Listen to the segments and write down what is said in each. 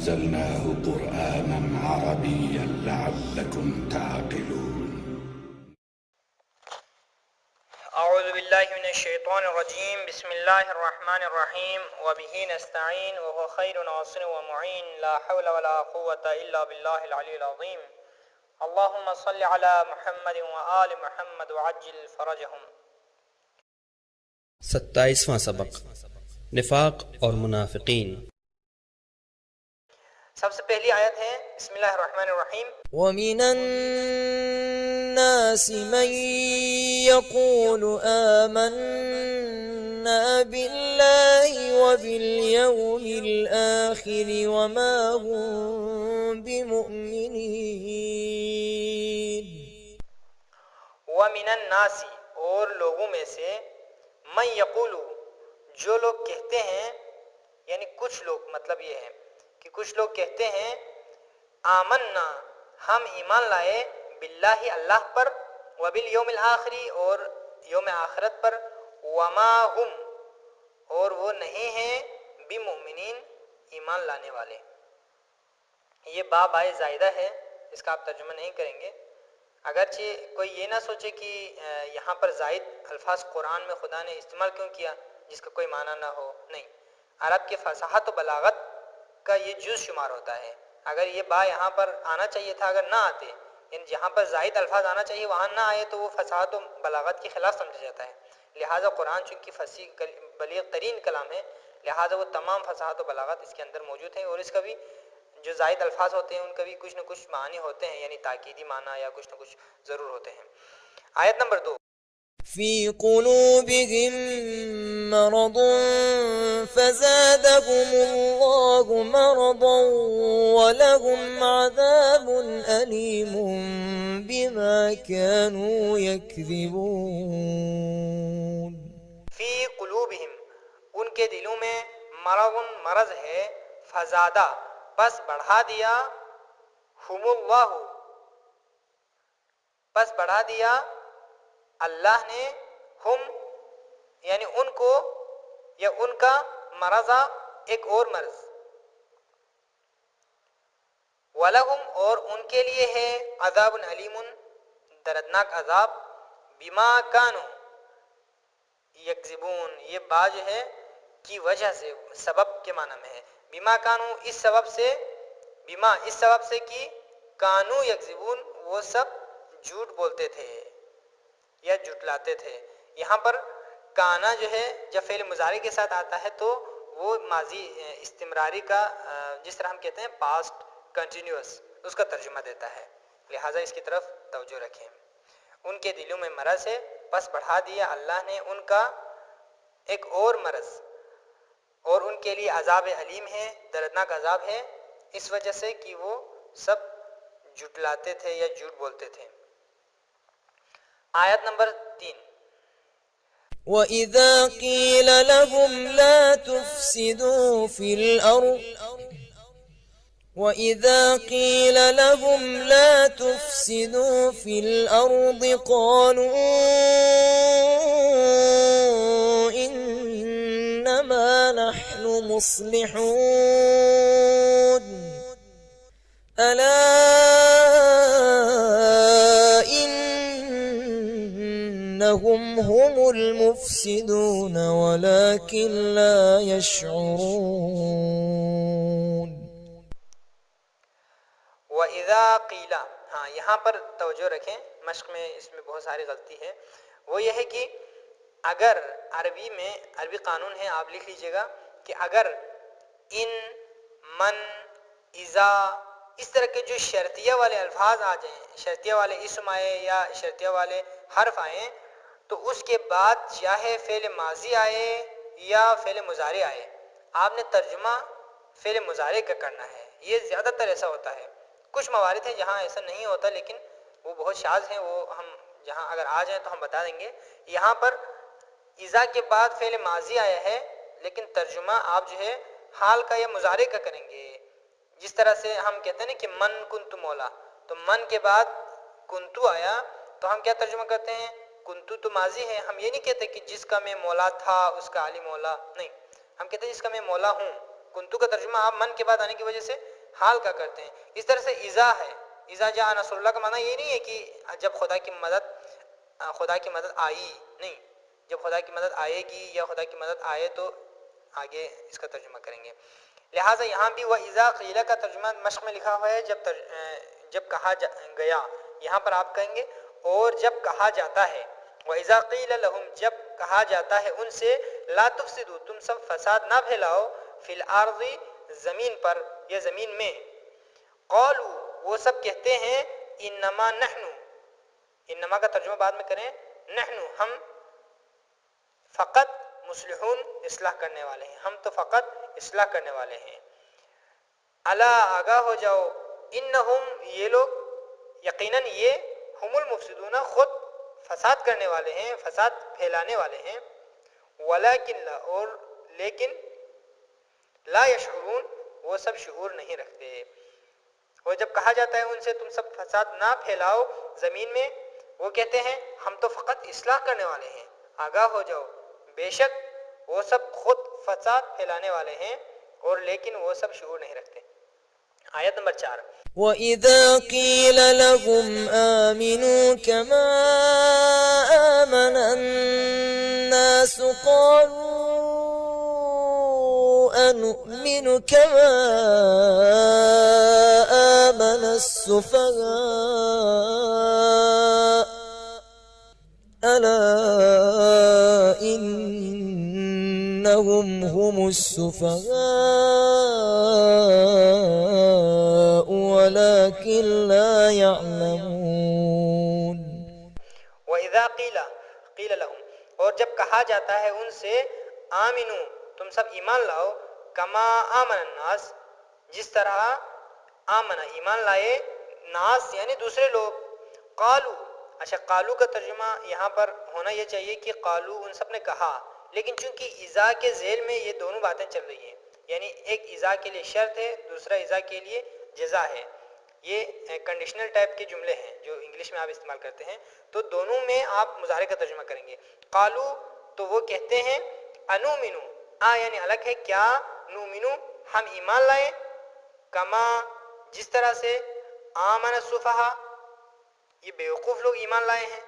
أنزلناه قرآنا عربيا لعلكم تعقلون. أعوذ بالله من الشيطان الرجيم. بسم الله الرحمن الرحيم. وبه نستعين وهو خير ناصر ومعين. لا حول ولا قوة إلا بالله العلي العظيم. اللهم صل على محمد وآل محمد وعجل فرجهم. 27واں سبق نفاق اور منافقین۔ سب سے پہلی آیت ہے بسم اللہ الرحمن الرحیم۔ وَمِنَ النَّاسِ مَن يَقُولُ آمَنَّا بِاللَّهِ وَبِالْيَوْمِ الْآخِرِ وَمَا هُم بِمُؤْمِنِينَ۔ وَمِنَ النَّاسِ اور لوگوں میں سے، من یقول جو لوگ کہتے ہیں، یعنی کچھ لوگ، مطلب یہ ہے کہ کچھ لوگ کہتے ہیں آمنا ہم ایمان لائے، باللہ اللہ پر، وبالیوم الآخری اور یوم آخرت پر، وما ہم اور وہ نہیں ہیں بمؤمنین ایمان لانے والے۔ یہ با بائے زائدہ ہے، اس کا آپ ترجمہ نہیں کریں گے، اگرچہ کوئی یہ نہ سوچے کہ یہاں پر زائد الفاظ قرآن میں خدا نے استعمال کیوں کیا جس کا کوئی معنی نہ ہو۔ نہیں، عرب کے فصاحت و بلاغت کا یہ جز شمار ہوتا ہے۔ اگر یہ با یہاں پر آنا چاہیے تھا، اگر نہ آتے، یعنی جہاں پر زائد الفاظ آنا چاہیے وہاں نہ آئے تو وہ فصاحت و بلاغت کے خلاف سمجھا جاتا ہے۔ لہٰذا قرآن چونکہ فصیح بلیغ ترین کلام ہے، لہٰذا وہ تمام فصاحت و بلاغت اس کے اندر موجود ہیں، اور اس کا بھی جو زائد الفاظ ہوتے ہیں ان کا بھی کچھ نہ کچھ معنی ہوتے ہیں، یعنی تاکیدی معنی یا کچھ نہ کچھ ضرور ہوتے ہیں۔ آیت نمبر 2۔ فِي قُلُوبِهِم مَّرَضٌ فَزَادَهُمُ اللَّهُ مَرَضًا وَلَهُمْ عَذَابٌ أَلِيمٌ بِمَا كَانُوا يَكْذِبُونَ۔ فی قلوبہم ان کے دلوں میں مرض ہے، فزادہ بس بڑھا دیا، ہم اللہ بس بڑھا دیا اللہ نے، ہم یعنی ان کو یا ان کا، مرضا ایک اور مرض، وَلَهُمْ اور ان کے لیے ہے، عذاب علیم دردناک عذاب، بما کانوا یکذبون یہ با جو ہے کی وجہ سے، سبب کے معنی میں ہے، بما کانوا اس سبب سے، بما اس سبب سے کہ کانو یکذبون وہ سب جھوٹ بولتے تھے یا جھٹلاتے تھے۔ یہاں پر کانا جو ہے جب فعل مضارع کے ساتھ آتا ہے تو وہ ماضی استمراری کا، جس طرح ہم کہتے ہیں پاسٹ کنٹینیوس، اس کا ترجمہ دیتا ہے، لہٰذا اس کی طرف توجہ رکھیں۔ ان کے دلوں میں مرض ہے، پس بڑھا دیا اللہ نے ان کا ایک اور مرض، اور ان کے لیے عذاب علیم ہے، دردناک عذاب ہے، اس وجہ سے کہ وہ سب جھٹلاتے تھے یا جھوٹ بولتے تھے۔ آیت نمبر 3۔ وَإِذَا قِيلَ لَهُمْ لَا تُفْسِدُوا فِي الْأَرْضِ وَإِذَا قِيلَ لَهُمْ لَا تُفْسِدُوا فِي الْأَرْضِ قَالُوا إِنَّمَا نَحْنُ مُصْلِحُونَ أَلَا إِنَّهُمْ هُمُ الْمُفْسِدُونَ وَلَكِنْ لَا يَشْعُرُونَ۔ وَإِذَا قِيلَ، ہاں یہاں پر توجہ رکھیں، مشق میں اس میں بہت ساری غلطی ہے، وہ یہ ہے کہ اگر عربی میں، عربی قانون ہے، آپ لکھ لیجئے گا کہ اگر ان، من، اذا اس طرح کے جو شرطیہ والے الفاظ آ جائیں، شرطیہ والے اسم آئے یا شرطیہ والے حرف آئیں، تو اس کے بعد چاہے فعل ماضی آئے یا فعل مضارع آئے، آپ نے ترجمہ فعل مضارع کا کرنا ہے۔ یہ زیادہ تر ایسا ہوتا ہے، کچھ موارد ہیں جہاں ایسا نہیں ہوتا لیکن وہ بہت شاذ ہیں، وہ ہم جہاں اگر آ جائیں تو ہم بتا دیں گے۔ یہاں پر اذا کے بعد فعل ماضی آیا ہے لیکن ترجمہ آپ جو ہے حال کا یا مضارع کا کریں گے، جس طرح سے ہم کہتے ہیں نا کہ من کنت مولا، تو من کے بعد کنتو آیا تو ہم کیا ترجمہ کرتے ہیں، کنتو تو ماضی ہے، ہم یہ نہیں کہتے کہ جس کا میں مولا تھا اس کا علی مولا، نہیں، ہم کہتے ہیں جس کا میں مولا ہوں۔ کنتو کا ترجمہ آپ من کے بعد آنے کی وجہ سے حال کا کرتے ہیں. اس طرح سے اذا ہے, اذا جاء نصر اللہ کا معنی یہ نہیں ہے کہ جب خدا کی مدد آئی, نہیں, جب خدا کی مدد آئے گی یا خدا کی مدد آئے تو آگے اس کا ترجمہ کریں گے. لہٰذا یہاں بھی وَإِذَا قِيلَ کا ترجمہ مشق میں لکھا ہوا ہے جب کہا گیا, یہاں پر آپ کہیں گے اور جب کہا جاتا ہے. وَإِذَا قِيلَ لَهُمْ جب کہا جاتا ہے ان سے لا تفسدوا تم سب فساد نہ پھیلاؤ فی الارض زمین پر یا زمین میں. قالوا وہ سب کہتے ہیں انما نحن, انما کا ترجمہ بعد میں کریں, نحن ہم فقط مصلحون اصلاح کرنے والے ہیں, ہم تو فقط اصلاح کرنے والے ہیں. الا آگاہ ہو جاؤ, انہم یہ لوگ, یقیناً یہ, ہم المفسدون خود فساد کرنے والے ہیں, فساد پھیلانے والے ہیں. ولیکن لا اور لیکن, لا یشعرون وہ سب شعور نہیں رکھتے. اور جب کہا جاتا ہے ان سے تم سب فساد نہ پھیلاؤ زمین میں, وہ کہتے ہیں ہم تو فقط اصلاح کرنے والے ہیں. آگاہ ہو جاؤ بے شک وہ سب خود فساد پھیلانے والے ہیں اور لیکن وہ سب شعور نہیں رکھتے. آیت نمبر 4. وَإِذَا قِيلَ لَهُمْ آمِنُوا كَمَا آمَنَ النَّاسُ قَالُوا أَنُؤْمِنُ كَمَا آمَنَ السُّفَهَاءُ أَلَا إِنَّهُمْ هُمُ السُّفَهَاءُ وَلَكِنْ لَا يَعْلَمُونَ. وَإِذَا قِيلَ لَهُمْ اور جب کہا جاتا ہے ان سے آمنو تم سب ایمان لاؤ, کما آمن الناس جس طرح آمن ایمان لائے, ناس یعنی دوسرے لوگ. قالو, اچھا قالو کا ترجمہ یہاں پر ہونا یہ چاہیے کہ قالو ان سب نے کہا, لیکن چونکہ اذا کے ذیل میں یہ دونوں باتیں چل رہی ہیں, یعنی ایک اذا کے لیے شرط ہے, دوسرا اذا کے لیے جزا ہے. یہ کنڈیشنل ٹائپ کے جملے ہیں جو انگلش میں آپ استعمال کرتے ہیں, تو دونوں میں آپ مضارع کا ترجمہ کریں گے. قالو تو وہ کہتے ہیں, انومنو یعنی الگ ہے, کیا, نومنو ہم ایمان لائیں, کما جس طرح سے, آمن السفہاء یہ بیوقوف لوگ ایمان لائے ہیں.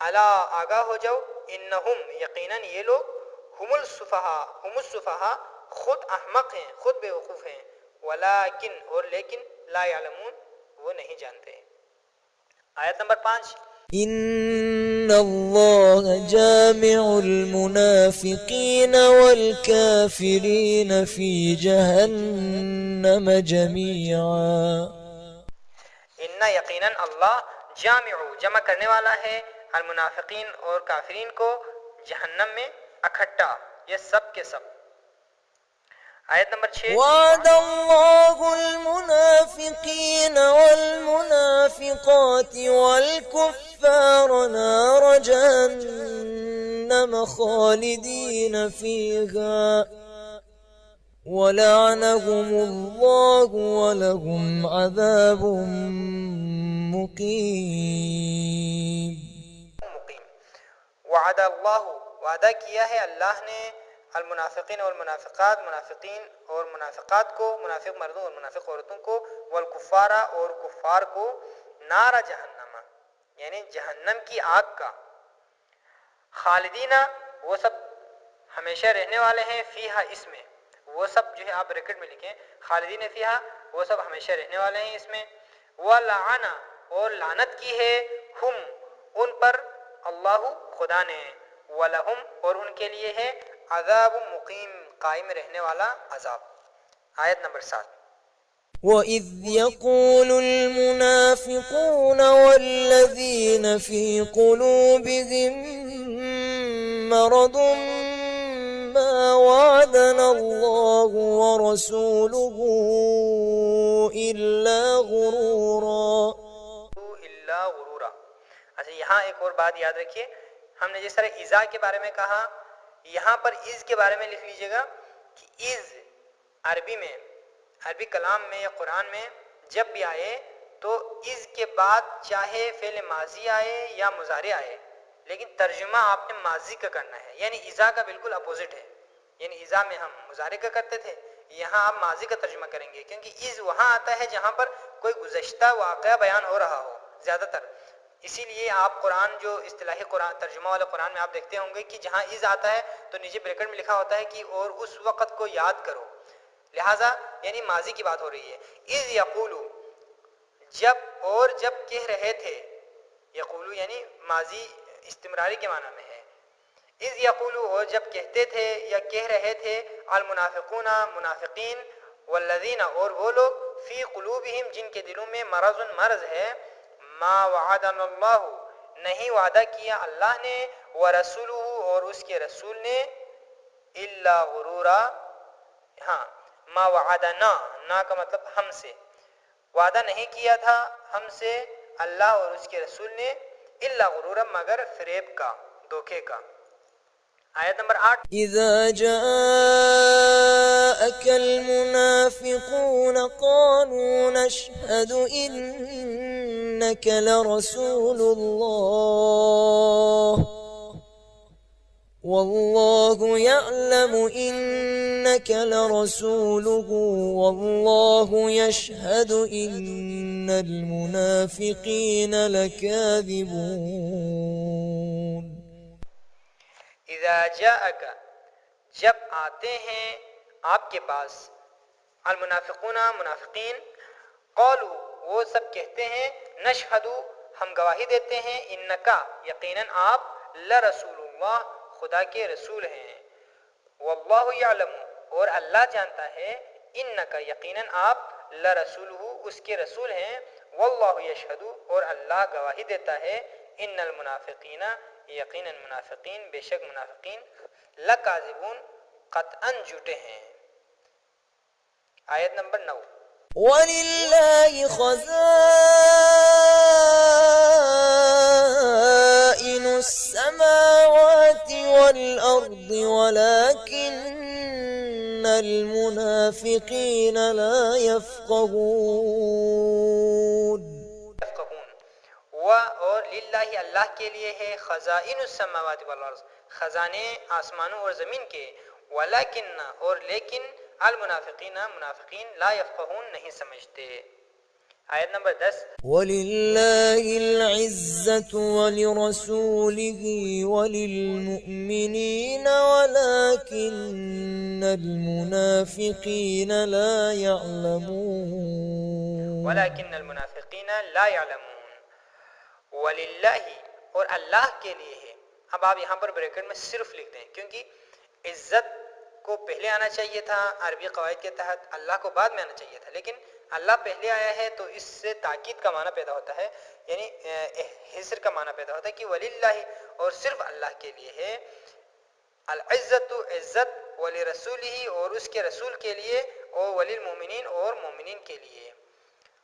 الا آگاہ ہو جاؤ, انہم یقیناً یہ لوگ, ہم السفہاء خود احمق ہیں, خود بیوقوف ہیں. ولیکن اور لیکن, لا یعلمون وہ نہیں جانتے. آیت نمبر 5. إن الله جامع المنافقين والكافرين في جهنم جميعا. ان یقیناً اللہ جمع کرنے والا ہے المنافقین اور کافرین کو جہنم میں اکٹھا, یہ سب کے سب. آیت نمبر 6. وعد الله المنافقين والمنافقات والكفار نار جهنم خالدين فيها ولعنهم الله ولهم عذاب مقيم. وعد اللہ وعدہ کیا ہے اللہ نے المنافقین والمنافقات منافقین اور منافقات کو, منافق مردوں اور منافق عورتوں کو, والکفار اور کفار کو, نار جہنم یعنی جہنم کی آگ کا, خالدینہ وہ سب ہمیشہ رہنے والے ہیں, فیہا اس میں, وہ سب جو ہے آپ بریکٹ میں لکھیں, خالدین فیہا وہ سب ہمیشہ رہنے والے ہیں اس میں. وَلَعَنَ اور لعنت کی ہے, ہم ان پر, اللہ خدا نے, وَلَهُمْ اور ان کے لیے ہے, عذاب مقیم قائم رہنے والا عذاب. آیت نمبر 7. وَإِذْ يَقُولُ الْمُنَافِقُونَ وَالَّذِينَ فِي قُلُوبِهِم مَّرَضٌ مَّا وَعَدَنَا اللَّهُ وَرَسُولُهُ إِلَّا غُرُورًا. اچھا یہاں ایک اور بات یاد رکھیے, ہم نے جس طرح اذا کے بارے میں کہا, یہاں پر از کے بارے میں لکھ لیجئے گا کہ از عربی میں, عربی کلام میں یا قرآن میں جب بھی آئے تو از کے بعد چاہے فعل ماضی آئے یا مضارع آئے, لیکن ترجمہ آپ نے ماضی کا کرنا ہے. یعنی اذا کا بالکل اپوزٹ ہے, یعنی اذا میں ہم مضارع کا کرتے تھے, یہاں آپ ماضی کا ترجمہ کریں گے کیونکہ اذ وہاں آتا ہے جہاں پر کوئی گزشتہ واقعہ بیان ہو رہا ہو زیادہ تر. اسی لیے آپ قرآن جو اصطلاحی قرآن ترجمہ والے قرآن میں آپ دیکھتے ہوں گے کہ جہاں اذ آتا ہے تو نیچے بریکٹ میں لکھا ہوتا ہے کہ اور اس وقت کو یاد کرو، لہٰذا یعنی ماضی کی بات ہو رہی ہے. اذ یقولو جب کہہ رہے تھے، یقولو یعنی ماضی استمراری کے معنی میں ہے. اذ یقولو اور جب کہتے تھے یا کہہ رہے تھے، المنافقون منافقین، والذین اور وہ لوگ، فی قلوبہم جن کے دلوں میں مرض ہے، ما وعدنا اللہ نہیں وعدہ کیا اللہ نے، ورسولہ اور اس کے رسول نے، الا غرورا، ہاں ما وعدنا، نا کا مطلب ہم سے، وعدہ نہیں کیا تھا ہم سے اللہ اور اس کے رسول نے، الا غرورا مگر فریب کا، دھوکے کا. آیت نمبر 8. إذا جاءك المنافقون قالوا نشهد إنك لرسول الله والله يعلم إنك لرسوله والله يشهد إن المنافقين لكاذبون. اذا جاءک جب آتے ہیں آپ کے پاس، المنافقون منافقین، قالوا وہ سب کہتے ہیں، نشہد ہم گواہی دیتے ہیں، انکا یقیناً آپ، لرسول اللہ خدا کے رسول ہیں، واللہ یعلم اور اللہ جانتا ہے، انکا یقیناً آپ، لرسولہ اس کے رسول ہیں، واللہ یشہد اور اللہ گواہی دیتا ہے، ان المنافقین یقیناً منافقین بے شک منافقین، لکاذبون قطعاً جھوٹے ہیں. آیت نمبر 9. وَلِلَّهِ خَزَائِنُ السَّمَاوَاتِ وَالْأَرْضِ وَلَكِنَّ الْمُنَافِقِينَ لَا يَفْقَهُونَ. اور للہ اللہ کے لیے ہے، خزائن السماوات والارض خزانے آسمانوں اور زمین کے، ولیکن اور لیکن، المنافقین منافقین، لا یفقہون نہیں سمجھتے. آیت نمبر 10. وَلِلَّهِ الْعِزَّةُ وَلِرَسُولِهِ وَلِلْمُؤْمِنِينَ وَلَكِنَّ الْمُنَافِقِينَ لَا يَعْلَمُونَ. ولیکن المنافقین لا یعلمون. وللہ اور اللہ کے لیے ہے. اب آپ یہاں پر بریکٹ میں صرف لکھ دیں کیونکہ عزت کو پہلے آنا چاہیے تھا عربی قواعد کے تحت، اللہ کو بعد میں آنا چاہیے تھا، لیکن اللہ پہلے آیا ہے تو اس سے تاکید کا معنی پیدا ہوتا ہے، یعنی حصر کا معنی پیدا ہوتا ہے کہ وللہ اور صرف اللہ کے لیے ہے، العزت عزت، ولرسولہ اور اس کے رسول کے لیے، اور وللمؤمنین اور مومنین کے لیے،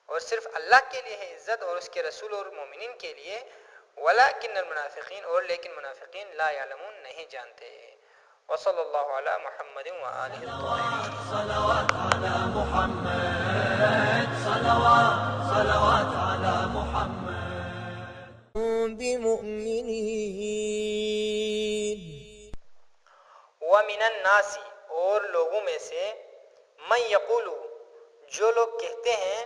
اور صرف اللہ کے لیے ہے عزت اور اس کے رسول اور مومنین کے لیے، ولیکن المنافقین اور لیکن منافقین لا یعلمون نہیں جانتے. وصلی اللہ علی محمد وآلہ الطاہرین. صلوات علی محمد، صلوات علی محمد. بمؤمنین. ومن الناس اور لوگوں میں سے، من یقول جو لوگ کہتے ہیں،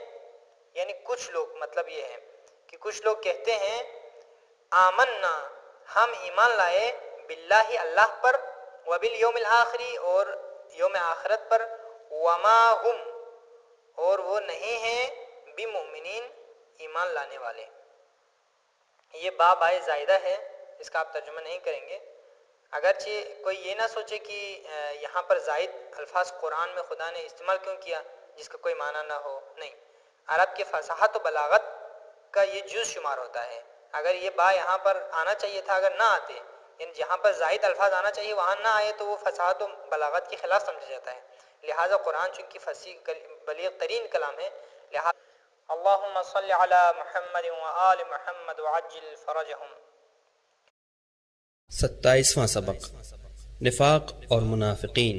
یعنی کچھ لوگ، مطلب یہ ہے کہ کچھ لوگ کہتے ہیں، آمنا ہم ایمان لائے، باللہ اللہ پر، وبالیوم الآخری اور یوم آخرت پر، وما ہم اور وہ نہیں ہیں، بمؤمنین ایمان لانے والے. یہ با بائے زائدہ ہے، اس کا آپ ترجمہ نہیں کریں گے، اگرچہ کوئی یہ نہ سوچے کہ یہاں پر زائد الفاظ قرآن میں خدا نے استعمال کیوں کیا جس کا کوئی معنی نہ ہو. نہیں، عرب کے فصاحت و بلاغت کا یہ جز شمار ہوتا ہے. اگر یہ با یہاں پر آنا چاہیے تھا، اگر نہ آتے، یعنی جہاں پر زائد الفاظ آنا چاہیے وہاں نہ آئے تو وہ فصاحت و بلاغت کے خلاف سمجھا جاتا ہے. لہٰذا قرآن چونکہ فصیح بلیغ ترین کلام ہے، لہٰذا اللہم صلی علی محمد وآل محمد وعجل فرجہم. 27واں سبق، نفاق اور منافقین.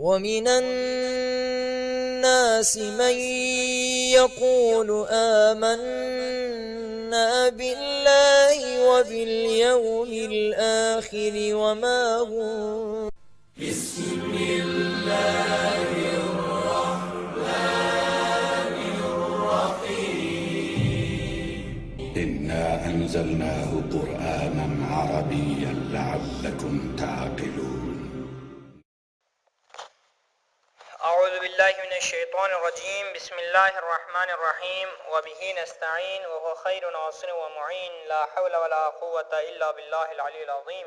ومن الناس من يقول آمنا بالله وباليوم الآخر وما هم إنا أنزلناه قرآنا عربيا لعلكم تعقلون أعوذ بالله من الشيطان الرجيم بسم الله الرحمن الرحيم وبه نستعين وهو خير ناصر ومعين لا حول ولا قوة إلا بالله العلي العظيم।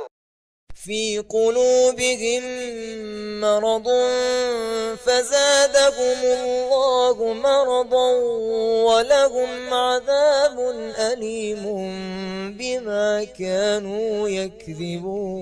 2। في قلوبهم مرض فزادهم الله مرضا ولهم عذاب أليم بما كانوا يكذبون